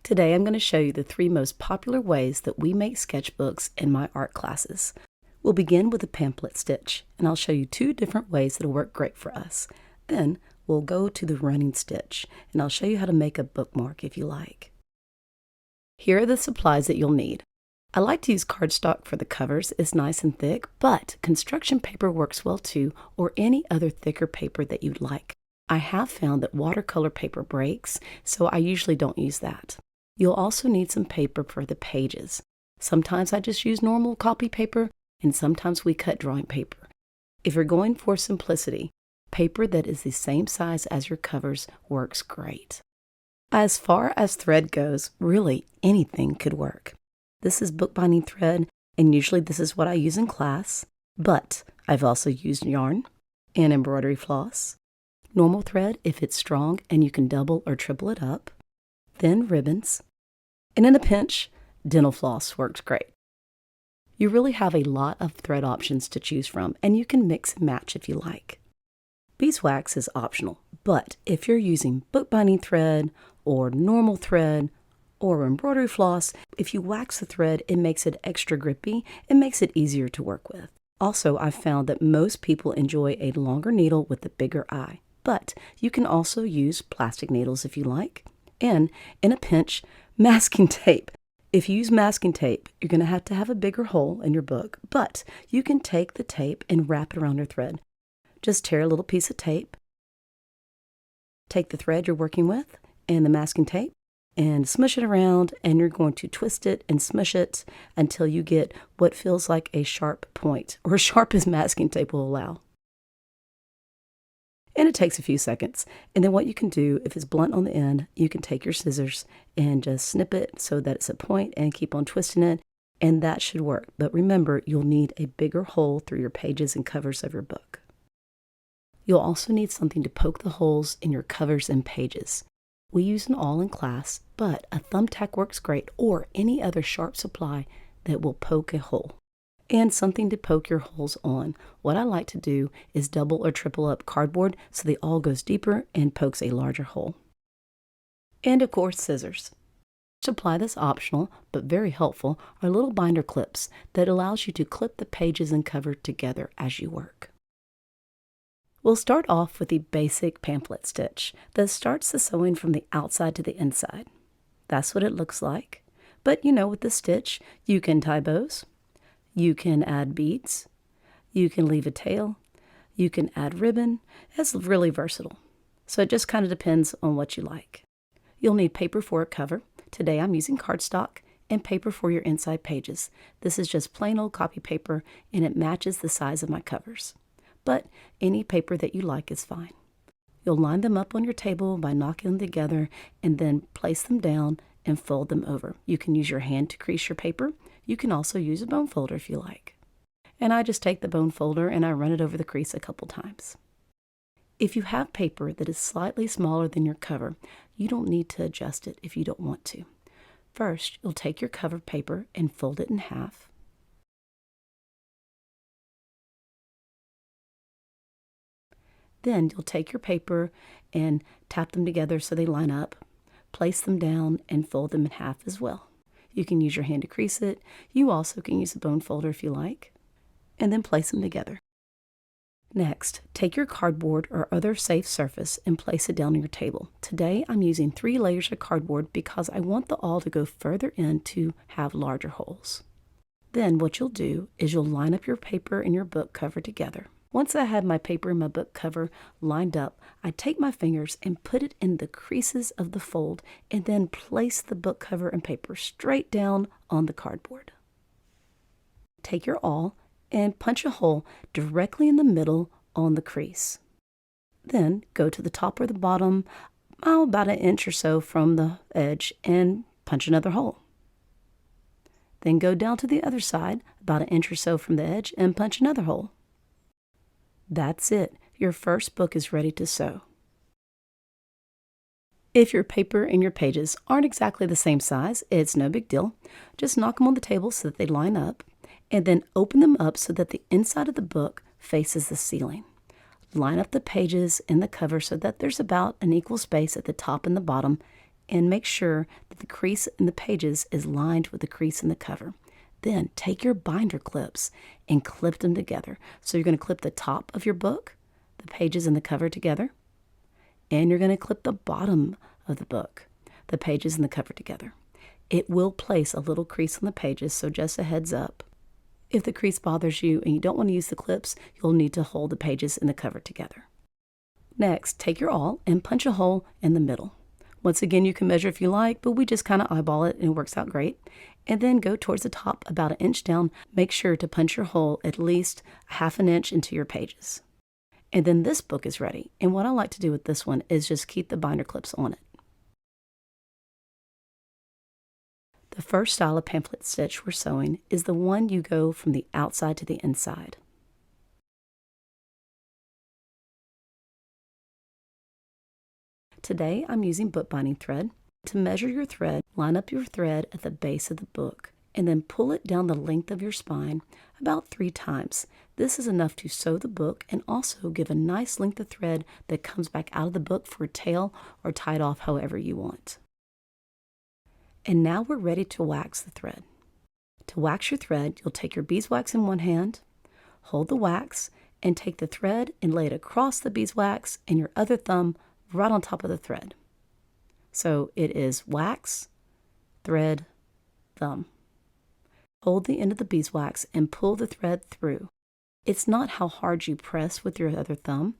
Today I'm going to show you the 3 most popular ways that we make sketchbooks in my art classes. We'll begin with a pamphlet stitch, and I'll show you 2 different ways that'll work great for us. Then we'll go to the running stitch, and I'll show you how to make a bookmark if you like. Here are the supplies that you'll need. I like to use cardstock for the covers. It's nice and thick, but construction paper works well too, or any other thicker paper that you'd like. I have found that watercolor paper breaks, so I usually don't use that. You'll also need some paper for the pages. Sometimes I just use normal copy paper, and sometimes we cut drawing paper. If you're going for simplicity, paper that is the same size as your covers works great. As far as thread goes, really anything could work. This is bookbinding thread, and usually this is what I use in class, but I've also used yarn and embroidery floss, normal thread if it's strong and you can double or triple it up, thin ribbons, and in a pinch, dental floss works great. You really have a lot of thread options to choose from, and you can mix and match if you like. Beeswax is optional, but if you're using bookbinding thread or normal thread or embroidery floss, if you wax the thread, it makes it extra grippy and makes it easier to work with. Also, I've found that most people enjoy a longer needle with a bigger eye, but you can also use plastic needles if you like. And in a pinch, masking tape. If you use masking tape, you're going to have a bigger hole in your book, but you can take the tape and wrap it around your thread. Just tear a little piece of tape, take the thread you're working with and the masking tape, and smush it around, and you're going to twist it and smush it until you get what feels like a sharp point, or as sharp as masking tape will allow. And it takes a few seconds. And then what you can do, if it's blunt on the end, you can take your scissors and just snip it so that it's a point and keep on twisting it, and that should work. But remember, you'll need a bigger hole through your pages and covers of your book. You'll also need something to poke the holes in your covers and pages. We use an awl in class, but a thumbtack works great, or any other sharp supply that will poke a hole. And something to poke your holes on. What I like to do is double or triple up cardboard so the awl goes deeper and pokes a larger hole. And of course, scissors. Supply that's optional, but very helpful, are little binder clips that allows you to clip the pages and cover together as you work. We'll start off with the basic pamphlet stitch that starts the sewing from the outside to the inside. That's what it looks like. But with the stitch, you can tie bows. You can add beads, you can leave a tail, you can add ribbon. It's really versatile. So it just kind of depends on what you like. You'll need paper for a cover. Today I'm using cardstock, and paper for your inside pages. This is just plain old copy paper, and it matches the size of my covers. But any paper that you like is fine. You'll line them up on your table by knocking them together and then place them down and fold them over. You can use your hand to crease your paper. You can also use a bone folder if you like. And I just take the bone folder and I run it over the crease a couple times. If you have paper that is slightly smaller than your cover, you don't need to adjust it if you don't want to. First, you'll take your cover paper and fold it in half. Then you'll take your paper and tap them together so they line up. Place them down and fold them in half as well. You can use your hand to crease it. You also can use a bone folder if you like. And then place them together. Next, take your cardboard or other safe surface and place it down on your table. Today I'm using 3 layers of cardboard because I want the awl to go further in to have larger holes. Then what you'll do is you'll line up your paper and your book cover together. Once I have my paper and my book cover lined up, I take my fingers and put it in the creases of the fold and then place the book cover and paper straight down on the cardboard. Take your awl and punch a hole directly in the middle on the crease. Then go to the top or the bottom, about an inch or so from the edge, and punch another hole. Then go down to the other side, about an inch or so from the edge, and punch another hole. That's it. Your first book is ready to sew. If your paper and your pages aren't exactly the same size, it's no big deal. Just knock them on the table so that they line up, and then open them up so that the inside of the book faces the ceiling. Line up the pages in the cover so that there's about an equal space at the top and the bottom, and make sure that the crease in the pages is lined with the crease in the cover. Then take your binder clips and clip them together. So you're going to clip the top of your book, the pages and the cover together, and you're going to clip the bottom of the book, the pages and the cover together. It will place a little crease on the pages, so just a heads up. If the crease bothers you and you don't want to use the clips, you'll need to hold the pages and the cover together. Next, take your awl and punch a hole in the middle. Once again, you can measure if you like, but we just kind of eyeball it and it works out great. And then go towards the top about an inch down. Make sure to punch your hole at least ½ an inch into your pages. And then this book is ready. And what I like to do with this one is just keep the binder clips on it. The first style of pamphlet stitch we're sewing is the one you go from the outside to the inside. Today I'm using bookbinding thread. To measure your thread, line up your thread at the base of the book and then pull it down the length of your spine about 3 times. This is enough to sew the book and also give a nice length of thread that comes back out of the book for a tail or tied off however you want. And now we're ready to wax the thread. To wax your thread, you'll take your beeswax in one hand, hold the wax, and take the thread and lay it across the beeswax and your other thumb right on top of the thread. So it is wax, thread, thumb. Hold the end of the beeswax and pull the thread through. It's not how hard you press with your other thumb,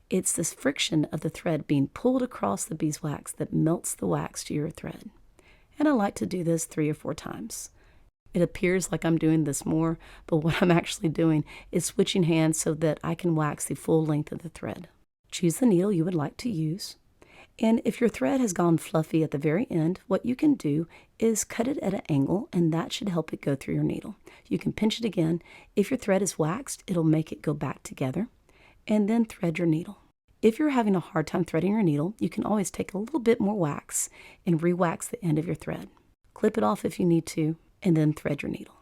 it's this friction of the thread being pulled across the beeswax that melts the wax to your thread. And I like to do this 3 or 4 times. It appears like I'm doing this more, but what I'm actually doing is switching hands so that I can wax the full length of the thread. Choose the needle you would like to use. And if your thread has gone fluffy at the very end, what you can do is cut it at an angle, and that should help it go through your needle. You can pinch it again. If your thread is waxed, it'll make it go back together, and then thread your needle. If you're having a hard time threading your needle, you can always take a little bit more wax and re-wax the end of your thread. Clip it off if you need to, and then thread your needle.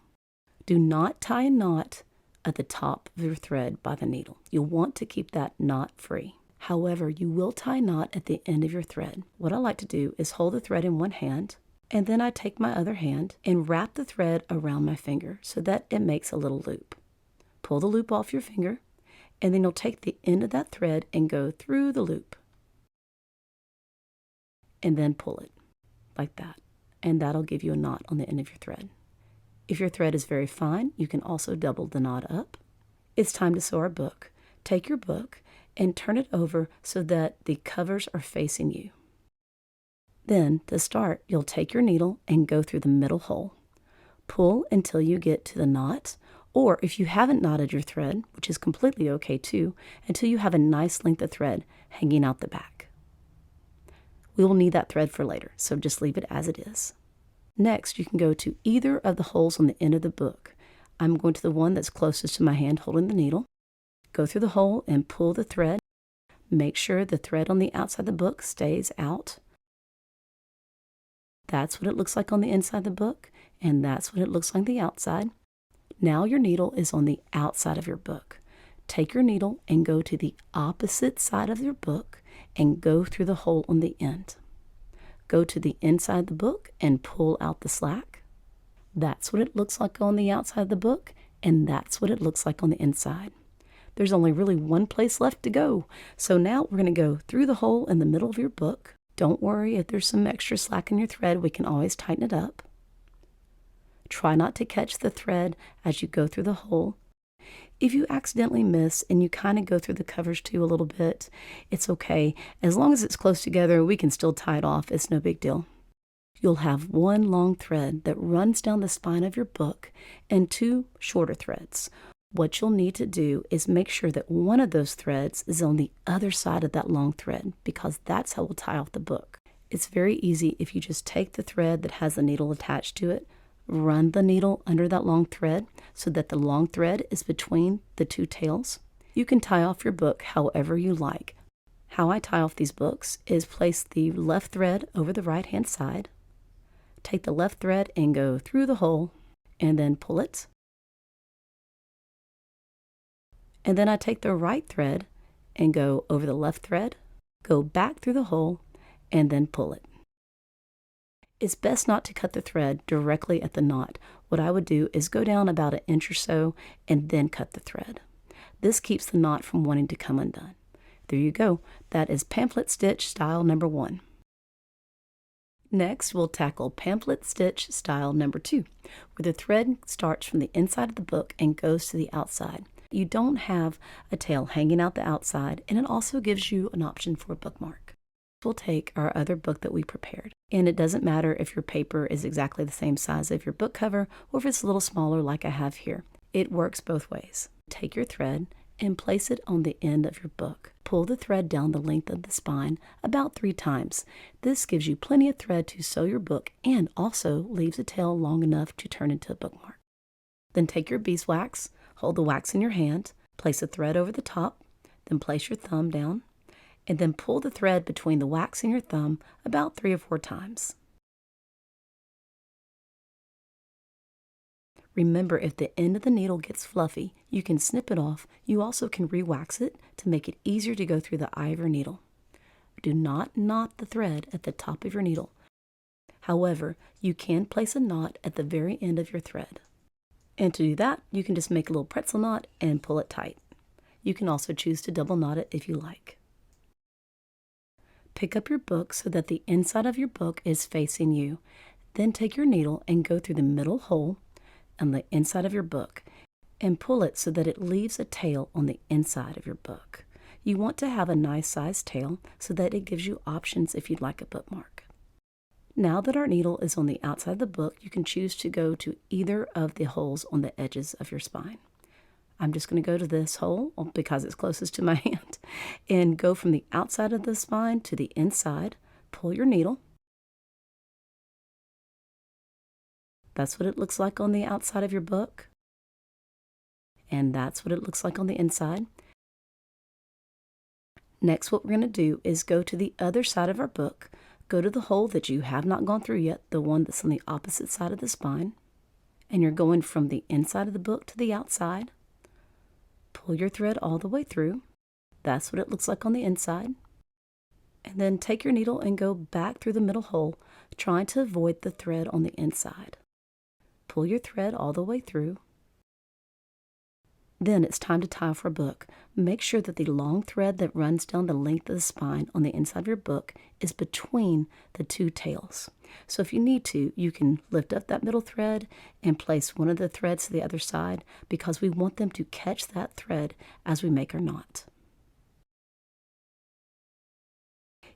Do not tie a knot at the top of your thread by the needle. You'll want to keep that knot free. However, you will tie a knot at the end of your thread. What I like to do is hold the thread in one hand, and then I take my other hand and wrap the thread around my finger so that it makes a little loop. Pull the loop off your finger, and then you'll take the end of that thread and go through the loop. And then pull it, like that. And that'll give you a knot on the end of your thread. If your thread is very fine, you can also double the knot up. It's time to sew our book. Take your book and turn it over so that the covers are facing you. Then, to start, you'll take your needle and go through the middle hole. Pull until you get to the knot, or if you haven't knotted your thread, which is completely okay too, until you have a nice length of thread hanging out the back. We will need that thread for later, so just leave it as it is. Next, you can go to either of the holes on the end of the book. I'm going to the one that's closest to my hand holding the needle. Go through the hole and pull the thread. Make sure the thread on the outside of the book stays out. That's what it looks like on the inside of the book, and that's what it looks like on the outside. Now your needle is on the outside of your book. Take your needle and go to the opposite side of your book and go through the hole on the end. Go to the inside of the book and pull out the slack. That's what it looks like on the outside of the book, and that's what it looks like on the inside. There's only really one place left to go. So now we're going to go through the hole in the middle of your book. Don't worry if there's some extra slack in your thread, we can always tighten it up. Try not to catch the thread as you go through the hole. If you accidentally miss and you kind of go through the covers too a little bit, it's okay. As long as it's close together, we can still tie it off. It's no big deal. You'll have one long thread that runs down the spine of your book and 2 shorter threads. What you'll need to do is make sure that one of those threads is on the other side of that long thread, because that's how we'll tie off the book. It's very easy if you just take the thread that has the needle attached to it, run the needle under that long thread so that the long thread is between the 2 tails. You can tie off your book however you like. How I tie off these books is place the left thread over the right hand side, take the left thread and go through the hole, and then pull it. And then I take the right thread and go over the left thread, go back through the hole, and then pull it. It's best not to cut the thread directly at the knot. What I would do is go down about an inch or so and then cut the thread. This keeps the knot from wanting to come undone. There you go. That is pamphlet stitch style number 1. Next, we'll tackle pamphlet stitch style number 2, where the thread starts from the inside of the book and goes to the outside. You don't have a tail hanging out the outside, and it also gives you an option for a bookmark. We'll take our other book that we prepared, and it doesn't matter if your paper is exactly the same size of your book cover or if it's a little smaller like I have here. It works both ways. Take your thread and place it on the end of your book. Pull the thread down the length of the spine about 3 times. This gives you plenty of thread to sew your book and also leaves a tail long enough to turn into a bookmark. Then take your beeswax, hold the wax in your hand, place a thread over the top, then place your thumb down, and then pull the thread between the wax and your thumb about 3 or 4 times. Remember, if the end of the needle gets fluffy, you can snip it off. You also can re-wax it to make it easier to go through the eye of your needle. Do not knot the thread at the top of your needle. However, you can place a knot at the very end of your thread. And to do that, you can just make a little pretzel knot and pull it tight. You can also choose to double knot it if you like. Pick up your book so that the inside of your book is facing you. Then take your needle and go through the middle hole on the inside of your book and pull it so that it leaves a tail on the inside of your book. You want to have a nice sized tail so that it gives you options if you'd like a bookmark. Now that our needle is on the outside of the book, you can choose to go to either of the holes on the edges of your spine. I'm just going to go to this hole because it's closest to my hand and go from the outside of the spine to the inside. Pull your needle. That's what it looks like on the outside of your book. And that's what it looks like on the inside. Next, what we're going to do is go to the other side of our book. Go to the hole that you have not gone through yet, the one that's on the opposite side of the spine. And you're going from the inside of the book to the outside. Pull your thread all the way through. That's what it looks like on the inside. And then take your needle and go back through the middle hole, trying to avoid the thread on the inside. Pull your thread all the way through. Then it's time to tie off our book. Make sure that the long thread that runs down the length of the spine on the inside of your book is between the 2 tails. So if you need to, you can lift up that middle thread and place one of the threads to the other side because we want them to catch that thread as we make our knot.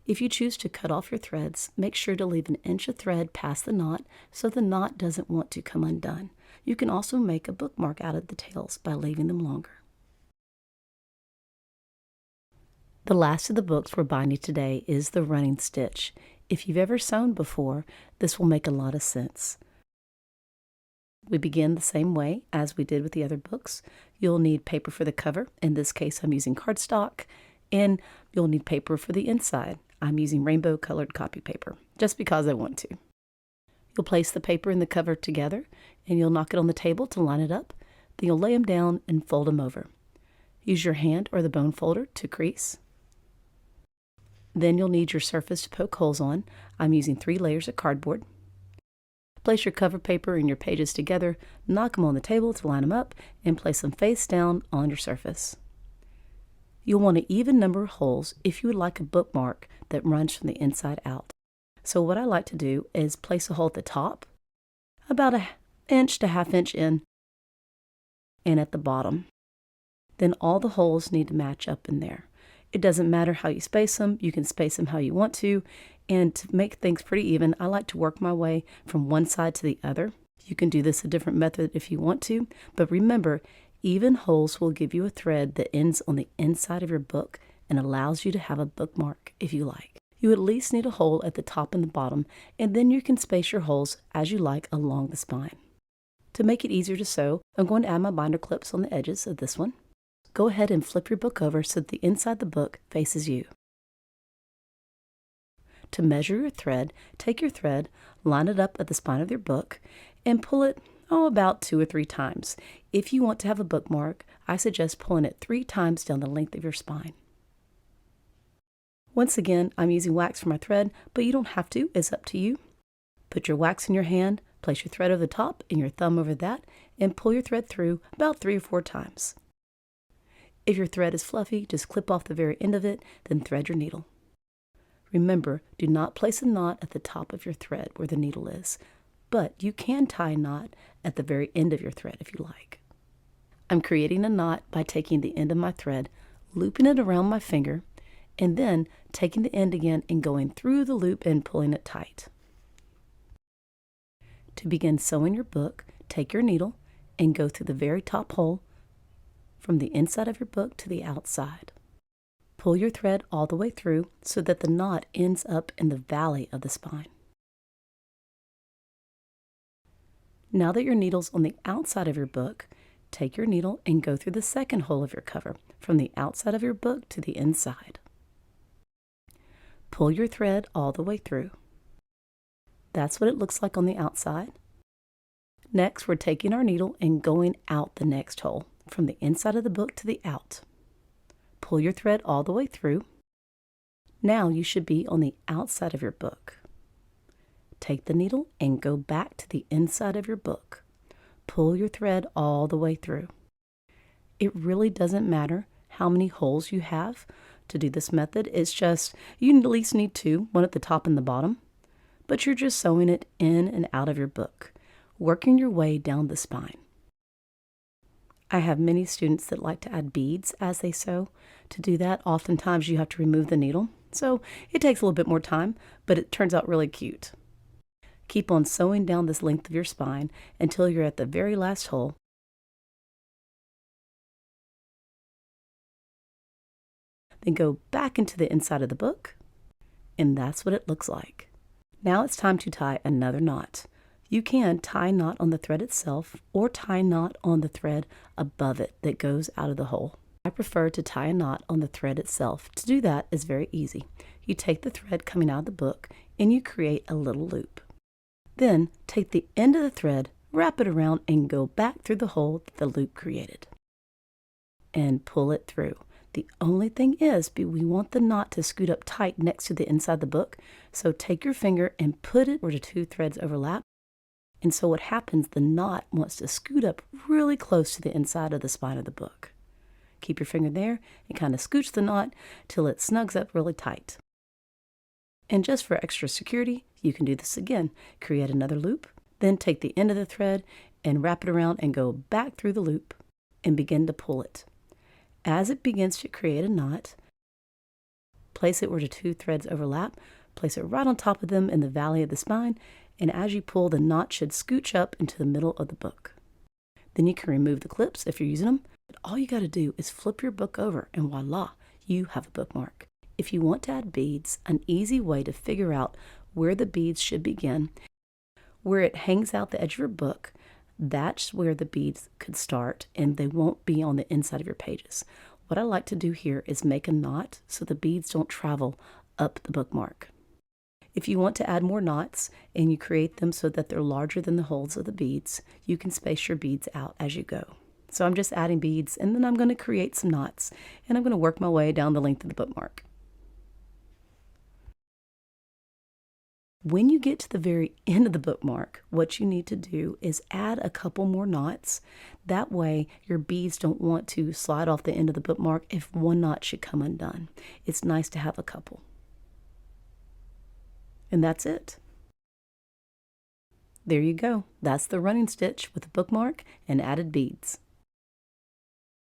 If you choose to cut off your threads, make sure to leave an inch of thread past the knot so the knot doesn't want to come undone. You can also make a bookmark out of the tails by leaving them longer. The last of the books we're binding today is the running stitch. If you've ever sewn before, this will make a lot of sense. We begin the same way as we did with the other books. You'll need paper for the cover. In this case, I'm using cardstock, and you'll need paper for the inside. I'm using rainbow colored copy paper, just because I want to. You'll place the paper and the cover together, and you'll knock it on the table to line it up. Then you'll lay them down and fold them over. Use your hand or the bone folder to crease. Then you'll need your surface to poke holes on. I'm using 3 layers of cardboard. Place your cover paper and your pages together, knock them on the table to line them up, and place them face down on your surface. You'll want an even number of holes if you would like a bookmark that runs from the inside out. So what I like to do is place a hole at the top, about an inch to ½ inch in, and at the bottom. Then all the holes need to match up in there. It doesn't matter how you space them. You can space them how you want to. And to make things pretty even, I like to work my way from one side to the other. You can do this a different method if you want to. But remember, even holes will give you a thread that ends on the inside of your book and allows you to have a bookmark if you like. You at least need a hole at the top and the bottom, and then you can space your holes as you like along the spine. To make it easier to sew, I'm going to add my binder clips on the edges of this one. Go ahead and flip your book over so that the inside of the book faces you. To measure your thread, take your thread, line it up at the spine of your book, and pull it about 2 or 3 times. If you want to have a bookmark, I suggest pulling it 3 times down the length of your spine. Once again, I'm using wax for my thread, but you don't have to, it's up to you. Put your wax in your hand, place your thread over the top and your thumb over that, and pull your thread through about 3 or 4 times. If your thread is fluffy, just clip off the very end of it, then thread your needle. Remember, do not place a knot at the top of your thread where the needle is, but you can tie a knot at the very end of your thread if you like. I'm creating a knot by taking the end of my thread, looping it around my finger, and then taking the end again and going through the loop and pulling it tight. To begin sewing your book, take your needle and go through the very top hole from the inside of your book to the outside. Pull your thread all the way through so that the knot ends up in the valley of the spine. Now that your needle's on the outside of your book, take your needle and go through the second hole of your cover from the outside of your book to the inside. Pull your thread all the way through. That's what it looks like on the outside. Next, we're taking our needle and going out the next hole from the inside of the book to the out. Pull your thread all the way through. Now you should be on the outside of your book. Take the needle and go back to the inside of your book. Pull your thread all the way through. It really doesn't matter how many holes you have to do this method. It's just you at least need 2, one at the top and the bottom, but you're just sewing it in and out of your book, working your way down the spine. I have many students that like to add beads as they sew. To do that, oftentimes you have to remove the needle, so it takes a little bit more time, but it turns out really cute. Keep on sewing down this length of your spine until you're at the very last hole. Then go back into the inside of the book, and that's what it looks like. Now it's time to tie another knot. You can tie a knot on the thread itself or tie a knot on the thread above it that goes out of the hole. I prefer to tie a knot on the thread itself. To do that is very easy. You take the thread coming out of the book and you create a little loop. Then take the end of the thread, wrap it around, and go back through the hole that the loop created. And pull it through. The only thing is, we want the knot to scoot up tight next to the inside of the book, so take your finger and put it where the 2 threads overlap. And so what happens, the knot wants to scoot up really close to the inside of the spine of the book. Keep your finger there and kind of scooch the knot till it snugs up really tight. And just for extra security, you can do this again. Create another loop, then take the end of the thread and wrap it around and go back through the loop and begin to pull it. As it begins to create a knot, place it where the 2 threads overlap, place it right on top of them in the valley of the spine, and as you pull, the knot should scooch up into the middle of the book. Then you can remove the clips if you're using them. But all you got to do is flip your book over and voila, you have a bookmark. If you want to add beads, an easy way to figure out where the beads should begin, where it hangs out the edge of your book, that's where the beads could start and they won't be on the inside of your pages. What I like to do here is make a knot so the beads don't travel up the bookmark. If you want to add more knots and you create them so that they're larger than the holes of the beads, you can space your beads out as you go. So I'm just adding beads and then I'm going to create some knots and I'm going to work my way down the length of the bookmark. When you get to the very end of the bookmark, what you need to do is add a couple more knots. That way your beads don't want to slide off the end of the bookmark if one knot should come undone. It's nice to have a couple. And that's it. There you go. That's the running stitch with a bookmark and added beads.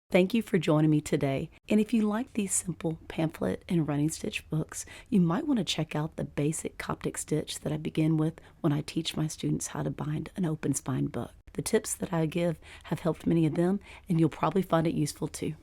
Thank you for joining me today. And if you like these simple pamphlet and running stitch books, you might want to check out the basic Coptic stitch that I begin with when I teach my students how to bind an open spine book. The tips that I give have helped many of them, and you'll probably find it useful too.